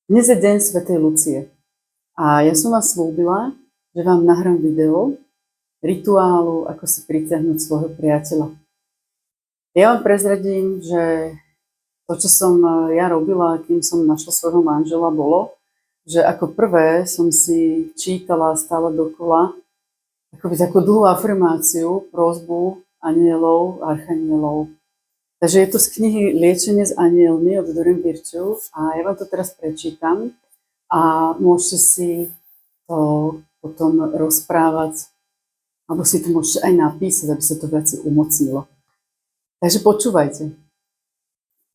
Dnes je deň svätej Lucie a ja som vám slúbila, že vám nahrám video rituálu, ako si pritiahnuť svojho priateľa. Ja vám prezradím, že to, čo som ja robila, kým som našla svojho manžela, bolo, že ako prvé som si čítala stále dokola takú dlhú afirmáciu, prosbu anielov, archanielov. Takže je to z knihy Liečenie s anielmi od Doreen Virtue a ja vám to teraz prečítam a môžete si to potom rozprávať, alebo si to môžete aj napísať, aby sa to viac umocnilo. Takže počúvajte.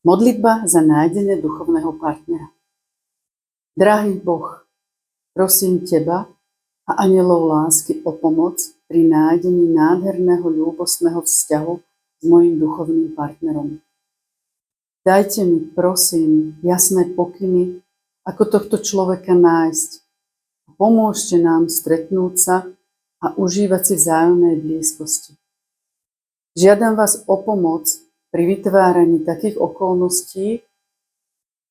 Modlitba za nájdenie duchovného partnera. Drahý Boh, prosím Teba a anielov lásky o pomoc pri nájdení nádherného ľúbostného vzťahu s mojím duchovným partnerom. Dajte mi, prosím, jasné pokyny, ako tohto človeka nájsť. Pomôžte nám stretnúť sa a užívať si vzájomnej blízkosti. Žiadam vás o pomoc pri vytváraní takých okolností,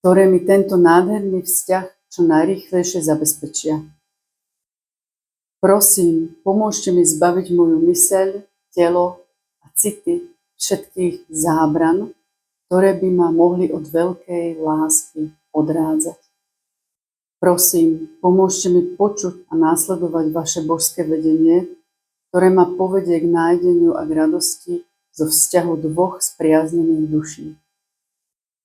ktoré mi tento nádherný vzťah čo najrýchlejšie zabezpečia. Prosím, pomôžte mi zbaviť moju myseľ, telo a city všetkých zábran, ktoré by ma mohli od veľkej lásky odrádzať. Prosím, pomôžte mi počuť a následovať vaše božské vedenie, ktoré ma povedie k nájdeniu a k radosti zo vzťahu dvoch spriaznených duší.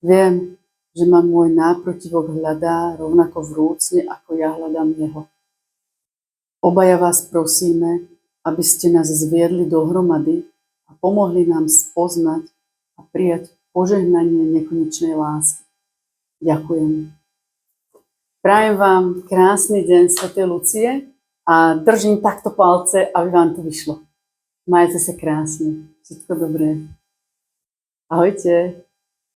Viem, že ma môj náprotivok hľadá rovnako vrúcne, ako ja hľadám jeho. Obaja vás prosíme, aby ste nás zviedli dohromady a pomohli nám spoznať a prijať požehnanie nekonečnej lásky. Ďakujem. Prajem vám krásny deň svätej Lucie a držím takto palce, aby vám to vyšlo. Majte sa krásne. Všetko dobré. Ahojte.